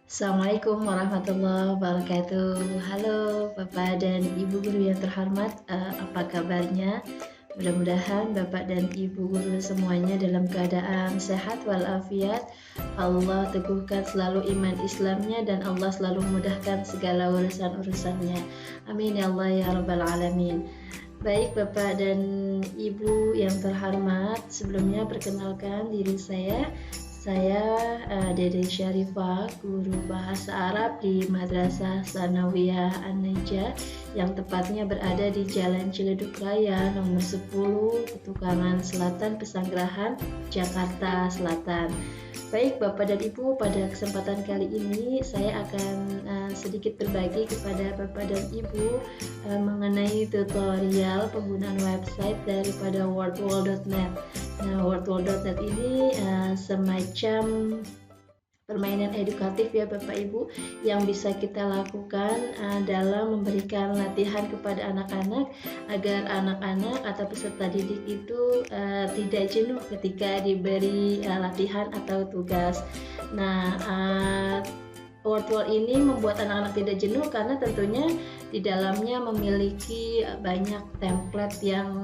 Assalamualaikum warahmatullahi wabarakatuh. Halo Bapak dan Ibu guru yang terhormat, apa kabarnya? Mudah-mudahan Bapak dan Ibu guru semuanya dalam keadaan sehat walafiat. Allah teguhkan selalu iman Islamnya dan Allah selalu mudahkan segala urusan-urusannya. Amin ya Allah ya Rabbal Alamin. Baik Bapak dan Ibu yang terhormat, sebelumnya perkenalkan diri saya. Saya Dede Syarifah, guru bahasa Arab di Madrasah Tsanawiyah An-Najah yang tepatnya berada di Jalan Ciledug Raya nomor 10, Petukangan Selatan, Pesanggerahan, Jakarta Selatan. Baik Bapak dan Ibu, pada kesempatan kali ini saya akan sedikit berbagi kepada Bapak dan Ibu mengenai tutorial penggunaan website daripada wordwall.net. Nah, wordwall.net ini semacam permainan edukatif ya Bapak Ibu yang bisa kita lakukan dalam memberikan latihan kepada anak-anak agar anak-anak atau peserta didik itu tidak jenuh ketika diberi latihan atau tugas. Nah, wordwall ini membuat anak-anak tidak jenuh karena tentunya di dalamnya memiliki banyak template yang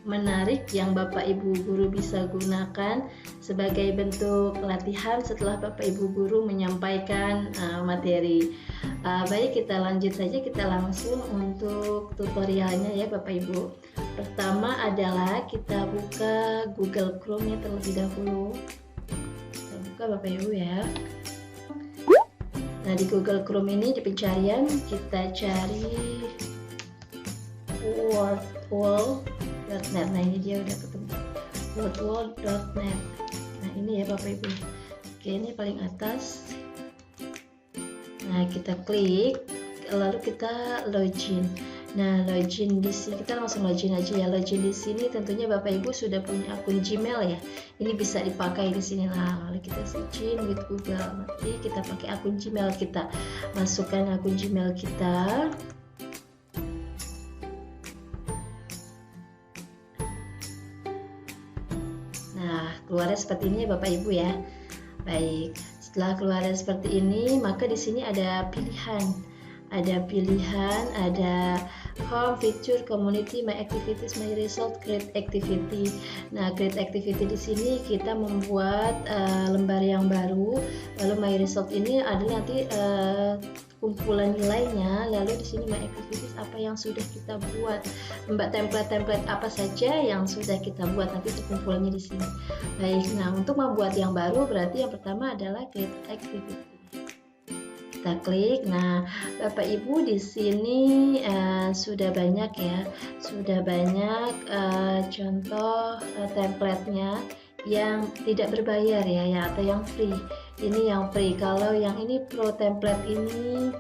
menarik yang Bapak Ibu guru bisa gunakan sebagai bentuk latihan setelah Bapak Ibu guru menyampaikan materi. Baik, kita lanjut saja, kita langsung untuk tutorialnya ya Bapak Ibu. Pertama adalah kita buka Google Chrome-nya terlebih dahulu. Kita buka Bapak Ibu ya. Nah, di Google Chrome ini di pencarian kita cari wordwall.net. Nah, ini dia udah ketemu, wordwall.net. Nah, ini ya Bapak Ibu. Oke, ini paling atas. Nah, kita klik, lalu kita login. Nah, login di sini kita langsung login aja ya. Login di sini tentunya Bapak Ibu sudah punya akun Gmail ya. Ini bisa dipakai di sini. Nah, lalu kita searching with Google. Nanti kita pakai akun Gmail kita. Masukkan akun Gmail kita. Nah, keluarnya seperti ini ya Bapak Ibu ya. Baik, setelah keluarnya seperti ini, maka di sini ada pilihan. Ada home, feature, community, my activities, my result, create activity. Nah, create activity di sini kita membuat lembar yang baru. Lalu my result ini adalah nanti kumpulan nilainya. Lalu di sini my activities apa yang sudah kita buat, template apa saja yang sudah kita buat, nanti terkumpulannya di sini. Baik, nah untuk membuat yang baru berarti yang pertama adalah create activity. Kita klik. Nah, Bapak Ibu di sini sudah banyak ya, contoh template-nya yang tidak berbayar ya, atau yang free. Ini yang free. Kalau yang ini pro template ini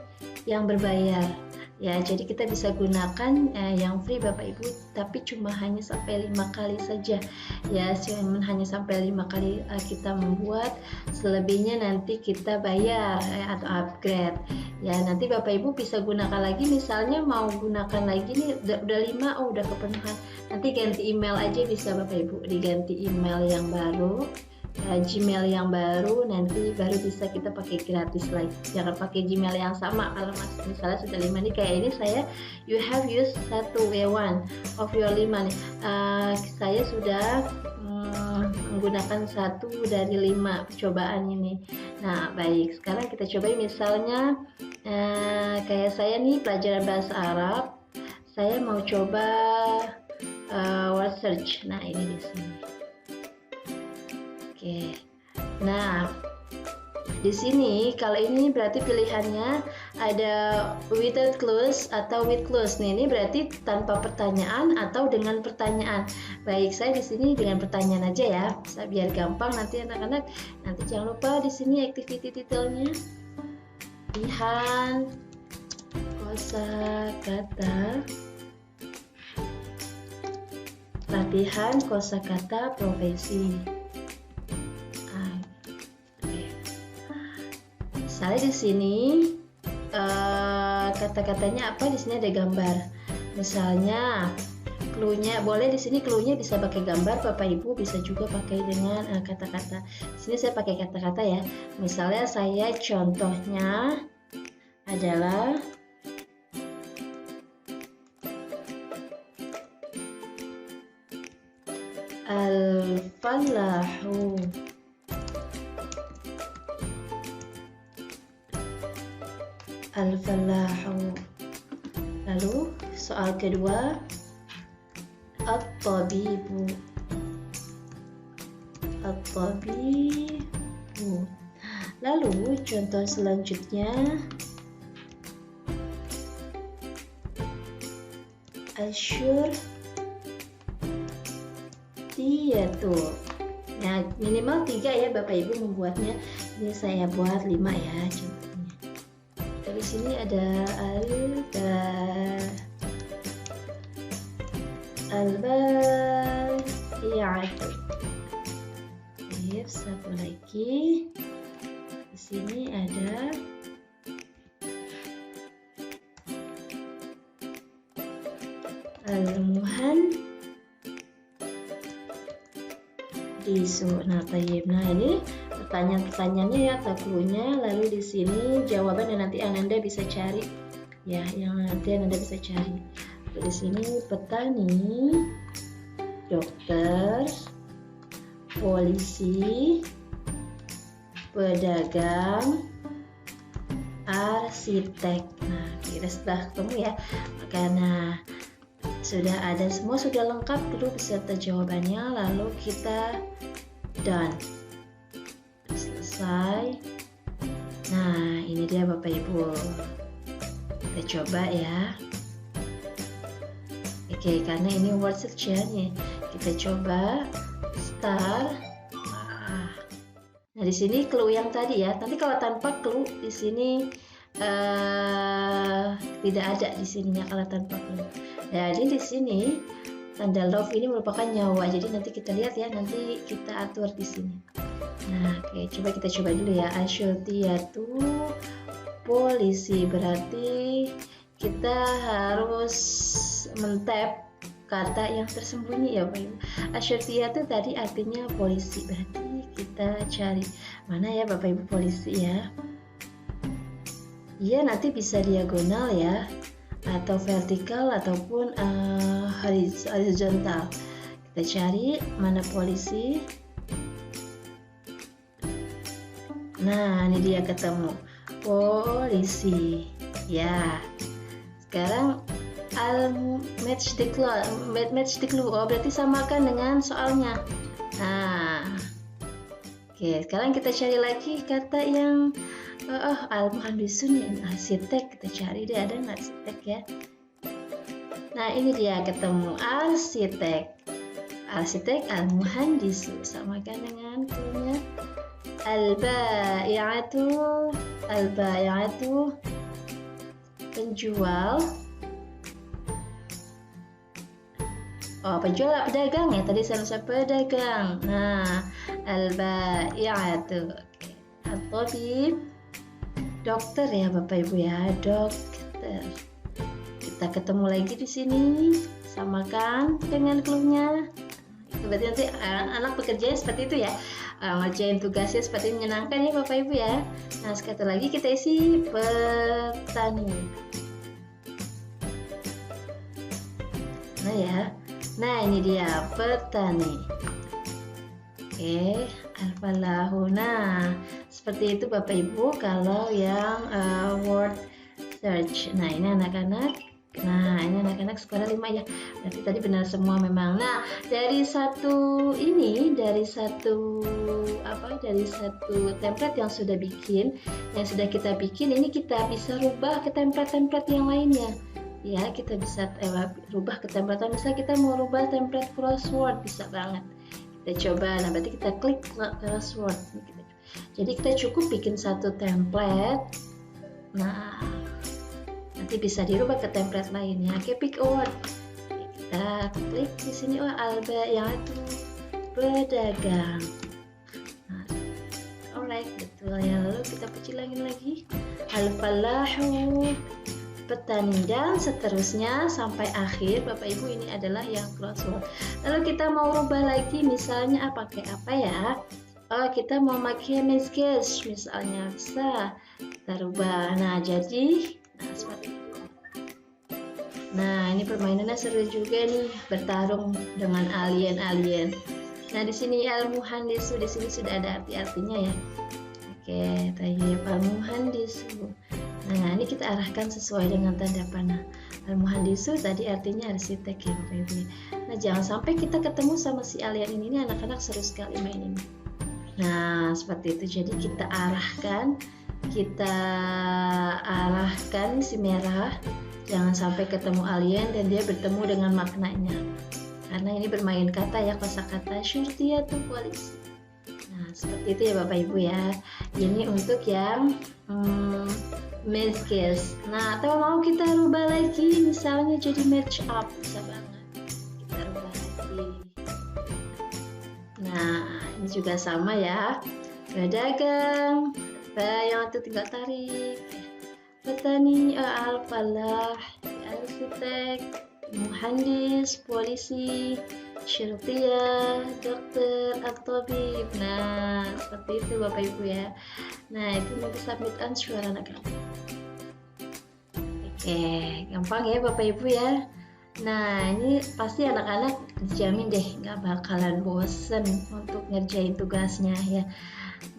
yang berbayar. Ya, jadi kita bisa gunakan yang free Bapak Ibu, tapi cuma hanya sampai 5 kali saja. Ya, hanya sampai 5 kali kita membuat, selebihnya nanti kita bayar atau upgrade. Ya, nanti Bapak Ibu bisa gunakan lagi, misalnya mau gunakan lagi nih udah 5, udah kepenuhan. Nanti ganti email aja bisa Bapak Ibu, diganti email yang baru. Gmail yang baru, nanti baru bisa kita pakai gratis lagi. Jangan pakai Gmail yang sama. Kalau misalnya sudah 5 nih, kayak ini saya you have used 1 of your 5 nih. Saya sudah menggunakan 1 dari 5 percobaan ini. Nah, baik, sekarang kita coba misalnya kayak saya nih pelajaran bahasa Arab, saya mau coba word search. Nah, ini di sini. Oke. Nah, di sini kalau ini berarti pilihannya ada without clause atau with clause. Nih, ini berarti tanpa pertanyaan atau dengan pertanyaan. Baik, saya di sini dengan pertanyaan aja ya. Biar gampang nanti anak-anak. Nanti jangan lupa di sini activity detailnya. Latihan kosakata. Latihan kosakata profesi. Misalnya di sini kata-katanya apa, di sini ada gambar. Misalnya cluenya boleh di sini, cluenya bisa pakai gambar Bapak Ibu, bisa juga pakai dengan kata-kata. Di sini saya pakai kata-kata ya. Misalnya saya contohnya adalah al-falahu. Al-falahu. Lalu soal kedua, at-tabibu. At-tabibu. Lalu contoh selanjutnya, asyurtiyatu. Nah, minimal 3 ya Bapak Ibu membuatnya. Ini saya buat 5 ya contohnya. Di sini ada al-baiyatu. Satu lagi. Di sini ada al-muhandisu. Nah, tayyib. Nah, ini pertanyaan-pertanyaannya ya, atau cluenya. Lalu di sini jawaban yang nanti Anda bisa cari ya, yang nanti Anda bisa cari. Di sini petani, dokter, polisi, pedagang, arsitek. Nah, kita sudah ketemu ya. Karena sudah ada semua, sudah lengkap dulu beserta jawabannya. Lalu kita done. Selesai. Nah, ini dia Bapak Ibu. Kita coba ya. Oke, karena ini word search ya nih. Kita coba start. Nah, di sini clue yang tadi ya. Nanti kalau tanpa clue di sini tidak ada di sininya kalau tanpa clue. Jadi di sini tanda love ini merupakan nyawa. Jadi nanti kita lihat ya, nanti kita atur di sini. Nah, oke, kita coba dulu ya. Asyurtiyatu, polisi, berarti kita harus mentap kata yang tersembunyi ya Bapak Ibu. Asyurtiyatu tadi artinya polisi, berarti kita cari mana ya Bapak Ibu polisi ya. Iya, nanti bisa diagonal ya, atau vertikal ataupun horizontal. Kita cari mana polisi. Nah, ini dia ketemu polisi ya. Sekarang match the clue. Oh, berarti samakan dengan soalnya. Nah, oke, sekarang kita cari lagi kata yang al-muhandisun ya, arsitek. Kita cari deh, ada nggak arsitek ya. Nah, ini dia ketemu arsitek. Arsitek al-muhandisu, samakan dengan cluenya. Al-baiyatu, penjual. Oh, penjual, pedagang ya, tadi saya lupa pedagang. Nah, al-baiyatu. At-tabib, dokter ya Bapak Ibu ya, dokter. Kita ketemu lagi di sini, samakan dengan cluenya. Berarti nanti anak bekerja seperti itu ya, ngerjain tugasnya seperti menyenangkan ya Bapak Ibu ya. Nah, sekali lagi kita isi petani. Nah ya, nah ini dia petani. Oke, al-falahu. Nah, seperti itu Bapak Ibu kalau yang word search. Nah, ini anak-anak. Nah, ini anak-anak sekolah 5 ya. Berarti tadi benar semua memang. Nah, dari satu template yang sudah kita bikin, ini kita bisa rubah ke template-template yang lainnya. Ya, kita bisa rubah ke template. Misalnya kita mau rubah template crossword, bisa banget. Kita coba. Nah, berarti kita klik crossword. Jadi kita cukup bikin satu template. Nah, nanti bisa dirubah ke template lainnya. Oke, pick a word. Kita klik di sini, al-baiyatu, pedagang. Nah, alright, betul ya. Lalu kita kecilin lagi. Al-falahu, petani, dan seterusnya sampai akhir. Bapak Ibu, ini adalah yang crossword. Lalu kita mau rubah lagi, misalnya pakai apa ya? Oh, kita mau pakai mezges misalnya, bisa kita rubah. Nah, jadi seperti itu. Nah, ini permainannya seru juga nih, bertarung dengan alien-alien. Nah, di sini al-muhandisu, di sini sudah ada arti-artinya ya. Oke, tayyib al-muhandisu. Nah, ini kita arahkan sesuai dengan tanda panah. Al-muhandisu tadi artinya arsitek ya, Bapak Ibu. Nah, jangan sampai kita ketemu sama si alien ini anak-anak seru sekali main ini. Nah, seperti itu. Jadi kita arahkan si merah. Jangan sampai ketemu alien dan dia bertemu dengan maknanya. Karena ini bermain kata ya, kosakata syurtiyatu polisi. Nah, seperti itu ya Bapak Ibu ya. Ini untuk yang mezges. Nah, atau mau kita rubah lagi, misalnya jadi match up, bisa banget. Kita rubah lagi. Nah, ini juga sama ya. Pedagang, yang itu tinggal tarik. Petani, al-falah, arsitek, muhandis, polisi, syurtiyah, dokter, at-tabib. Nah, seperti itu Bapak Ibu ya. Nah, itu nanti submit answer anak-anak. Oke, gampang ya Bapak Ibu ya. Nah, ini pasti anak-anak dijamin deh nggak bakalan bosen untuk ngerjain tugasnya ya.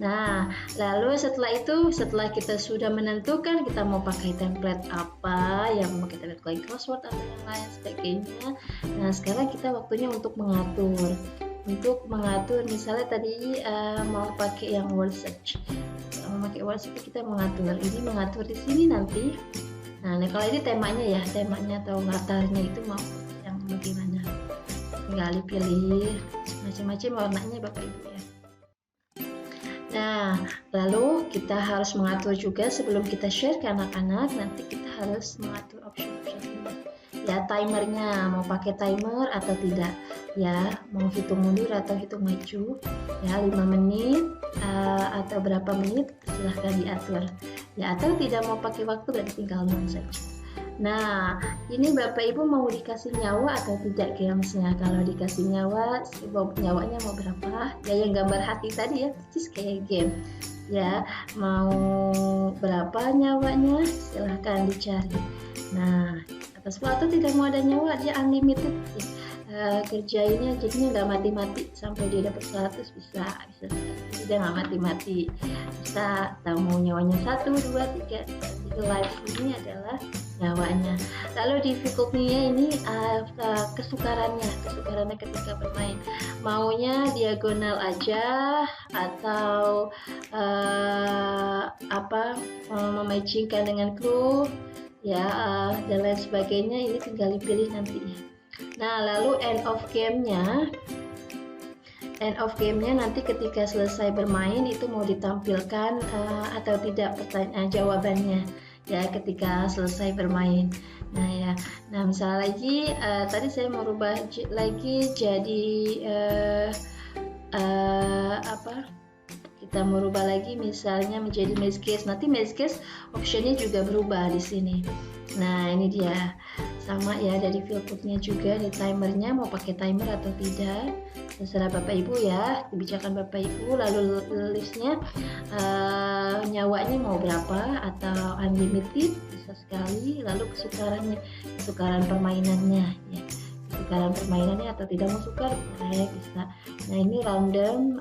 Nah, lalu setelah kita sudah menentukan kita mau pakai template apa, yang mau pakai template like crossword atau yang lain sebagainya. Nah, sekarang kita waktunya untuk mengatur. Misalnya tadi mau pakai yang word search. Mau pakai word search kita mengatur. Ini mengatur di sini nanti. Nah, kalau ini temanya atau latarnya itu mau yang bagaimana? Tinggal dipilih macam-macam warnanya Bapak Ibu ya. Nah, lalu kita harus mengatur juga sebelum kita share ke anak-anak, nanti kita harus mengatur option-option ini. Ya, timernya, mau pakai timer atau tidak. Ya, mau hitung mundur atau hitung maju. Ya, 5 menit atau berapa menit, silahkan diatur. Ya, atau tidak mau pakai waktu, berarti tinggal non saja. Nah, ini Bapak Ibu mau dikasih nyawa atau tidak gamesnya? Kalau dikasih nyawa, nyawanya mau berapa? Ya, yang gambar hati tadi ya, persis kayak game. Ya, mau berapa nyawanya? Silahkan dicari. Nah, atas atau tidak mau ada nyawa, dia unlimited. Kerjainnya jadinya nggak mati-mati sampai dia dapat 100 bisa dia nggak mati-mati, bisa tamu nyawanya 1, 2, 3. Jadi life ini adalah nyawanya. Lalu difficulty-nya ini kesukarannya ketika bermain, maunya diagonal aja atau mematchingkan dengan clue ya, dan lain sebagainya, ini tinggal dipilih nanti ya. Nah, lalu end of game-nya nanti ketika selesai bermain itu mau ditampilkan atau tidak jawabannya ya ketika selesai bermain. Nah ya, misalnya lagi tadi saya mau rubah lagi jadi kita mau rubah lagi misalnya menjadi mezges. Nanti mezges optionnya juga berubah di sini. Nah, ini dia sama ya, dari filternya juga, di timernya mau pakai timer atau tidak, terserah Bapak Ibu ya, kebijakan Bapak Ibu. Lalu listnya nyawanya mau berapa atau unlimited, bisa sekali. Lalu kesukaran permainannya ya, kesukaran permainannya atau tidak mau sukar boleh, bisa. Nah, ini random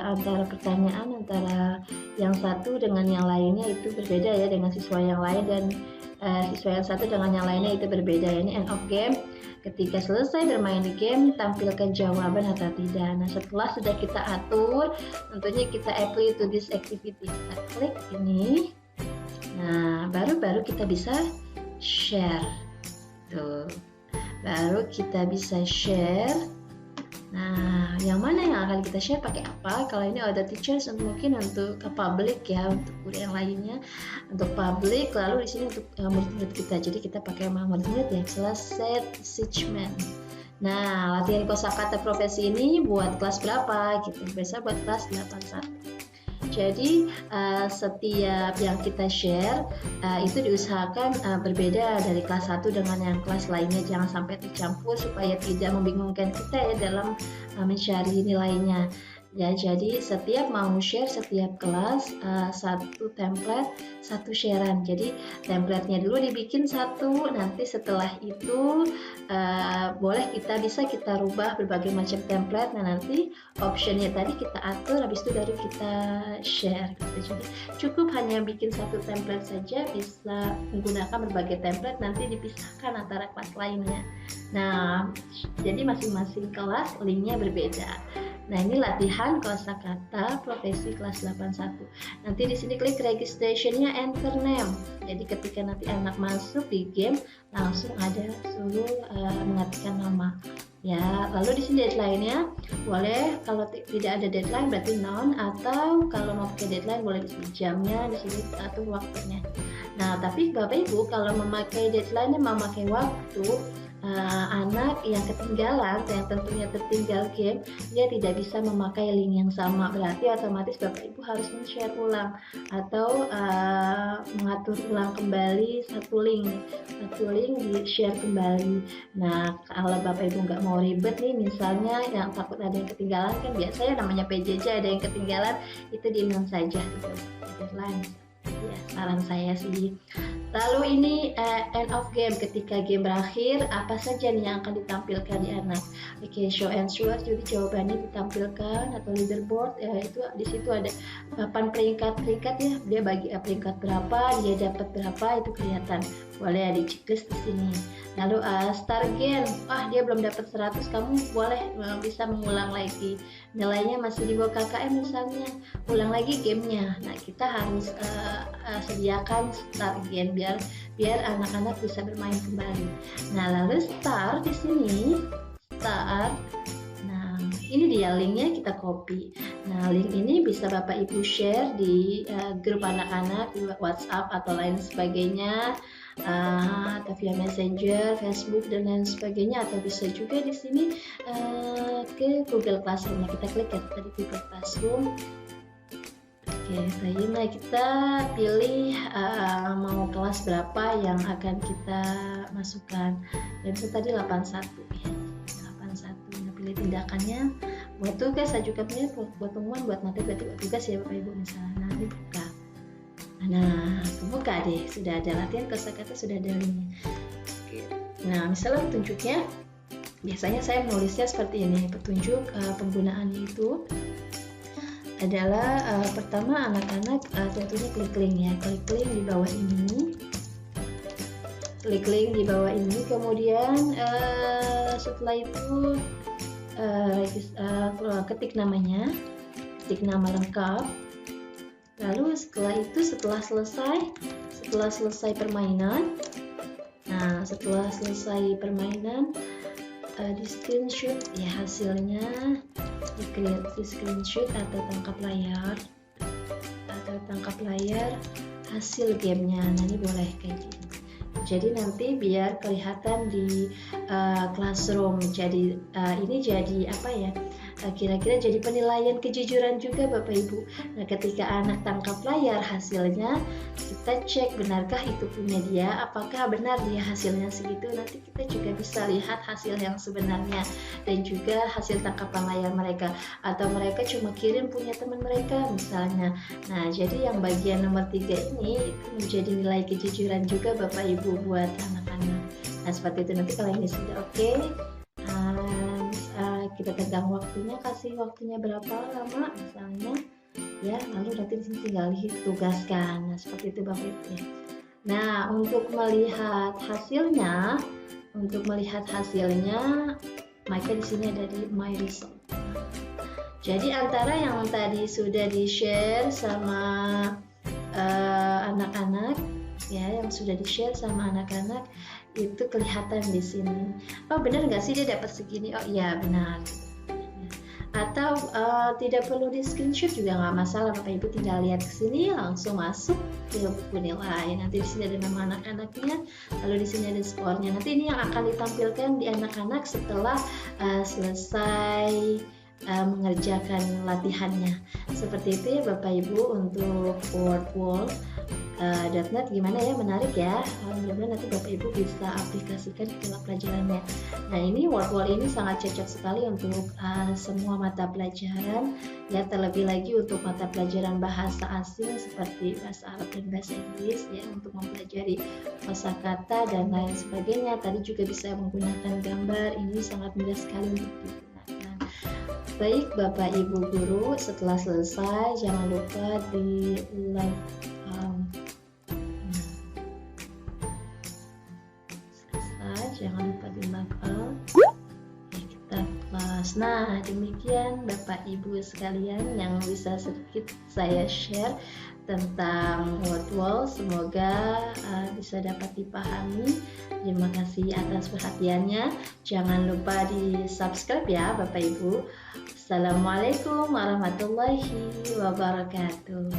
antara pertanyaan antara yang satu dengan yang lainnya itu berbeda ya, dengan siswa yang lain, dan siswa yang satu dengan yang lainnya itu berbeda. Ini end of game, ketika selesai bermain di game tampilkan jawaban atau tidak. Nah, setelah sudah kita atur, tentunya kita apply to this activity, kita klik ini. Nah, baru kita bisa share tuh, baru kita bisa share. Nah, yang mana yang akan kita share pakai apa? Kalau ini ada teachers, mungkin untuk ke public ya, untuk guru yang lainnya untuk public. Lalu di sini untuk murid-murid kita, jadi kita pakai murid-murid ya, kelas set teachment. Nah, latihan kosakata profesi ini buat kelas berapa? Kita biasa buat kelas 81. Jadi setiap yang kita share itu diusahakan berbeda dari kelas 1 dengan yang kelas lainnya, jangan sampai tercampur supaya tidak membingungkan kita ya dalam mencari nilainya. Ya, jadi setiap mau share setiap kelas satu template, satu sharean. Jadi templatenya dulu dibikin satu, nanti setelah itu bisa kita rubah berbagai macam template. Nah, nanti optionnya tadi kita atur, habis itu baru kita share. Gitu. Jadi cukup hanya bikin satu template saja, bisa menggunakan berbagai template, nanti dipisahkan antara kelas lainnya. Nah, jadi masing-masing kelas linknya berbeda. Nah, ini latihan kosakata profesi kelas 81. Nanti di sini klik registration-nya, enter name. Jadi ketika nanti anak masuk di game, langsung ada suruh mengetikkan nama. Ya, lalu di sini deadline-nya boleh, kalau tidak ada deadline berarti none, atau kalau mau pakai deadline boleh di sini jamnya, di sini atur waktunya. Nah, tapi Bapak Ibu kalau memakai deadline, memakai waktu, anak yang ketinggalan, yang tentunya tertinggal game, dia tidak bisa memakai link yang sama, berarti otomatis Bapak Ibu harus men-share ulang atau mengatur ulang kembali satu link di-share kembali. Nah, kalau Bapak Ibu nggak mau ribet nih, misalnya yang takut ada yang ketinggalan, kan biasanya namanya PJJ ada yang ketinggalan, itu di-non saja gitu, deadline. Ya, saran saya sih. Lalu ini end of game, ketika game berakhir apa saja nih yang akan ditampilkan di anak. Oke, show answer, jadi jawabannya ditampilkan, atau leaderboard itu di situ ada papan peringkat ya, dia bagi peringkat berapa, dia dapat berapa, itu kelihatan. Boleh di checklist di sini. Lalu start game, dia belum dapat 100, kamu boleh bisa mengulang lagi. Nilainya masih di bawah KKM misalnya, ulang lagi gamenya. Nah, kita harus sediakan start game biar anak-anak bisa bermain kembali. Nah, lalu start di sini, start. Nah, ini dia linknya, kita copy. Nah, link ini bisa Bapak Ibu share di grup anak-anak di WhatsApp atau lain sebagainya, atau via Messenger, Facebook dan lain sebagainya, atau bisa juga di sini ke Google Classroom. Kita klik ya tadi Google Classroom. Oke, baik, kita pilih mau kelas berapa yang akan kita masukkan. Dan itu tadi 81 ya. 81. Nah, pilih tindakannya buat tugas, ajukannya buat pengumuman, buat materi, berarti buat tugas ya Bapak Ibu misalnya. Nah, dibuka. Nah, kebuka deh, sudah ada latihan kosakata, sudah ada linknya. Oke. Nah, misalnya petunjuknya, biasanya saya menulisnya seperti ini. Petunjuk penggunaannya itu adalah pertama anak-anak tentunya klik link ya, klik link di bawah ini, klik link di bawah ini, kemudian setelah itu ketik namanya, ketik nama lengkap, lalu setelah selesai permainan, nah setelah selesai permainan di screenshot ya hasilnya, di screenshot atau tangkap layar hasil gamenya. Nah, ini boleh kayak gini. Jadi nanti biar kelihatan di classroom. Jadi ini jadi apa ya? Kira-kira jadi penilaian kejujuran juga Bapak Ibu. Nah, ketika anak tangkap layar hasilnya, kita cek benarkah itu punya dia, apakah benar dia hasilnya segitu. Nanti kita juga bisa lihat hasil yang sebenarnya dan juga hasil tangkapan layar mereka, atau mereka cuma kirim punya teman mereka misalnya. Nah, jadi yang bagian nomor 3 ini itu menjadi nilai kejujuran juga Bapak Ibu buat anak-anak. Nah, seperti itu. Nanti kalau ini sudah oke, kita tegang waktunya, kasih waktunya berapa lama misalnya ya, lalu nanti disini tinggal ditugaskan. Nah, seperti itu Bapak Ibu ya. Nah, untuk melihat hasilnya, maka di sini ada di My Result. Jadi antara yang tadi sudah di-share sama anak-anak ya, yang sudah di-share sama anak-anak itu kelihatan di sini. Oh, benar nggak sih dia dapat segini? Oh iya benar. Atau tidak perlu di screenshot juga nggak masalah, Bapak Ibu tinggal lihat ke sini langsung masuk ke buku nilai. Nanti di sini ada nama anak-anaknya, lalu di sini ada skornya. Nanti ini yang akan ditampilkan di anak-anak setelah selesai mengerjakan latihannya. Seperti itu ya Bapak Ibu untuk wordwall.net. Gimana ya, menarik ya. Mudah-mudahan nanti Bapak Ibu bisa aplikasikan di dalam pelajarannya. Nah, ini wordwall ini sangat cocok sekali untuk semua mata pelajaran ya, terlebih lagi untuk mata pelajaran bahasa asing seperti bahasa Arab dan bahasa Inggris ya, untuk mempelajari kosakata dan lain sebagainya. Tadi juga bisa menggunakan gambar, ini sangat mudah sekali untuk digunakan. Baik Bapak Ibu guru, setelah selesai jangan lupa di like jangan lupa di like kita kelas. Nah, demikian Bapak Ibu sekalian yang bisa sedikit saya share tentang wordwall. Semoga bisa dapat dipahami. Terima kasih atas perhatiannya. Jangan lupa di subscribe ya Bapak Ibu. Assalamualaikum warahmatullahi wabarakatuh.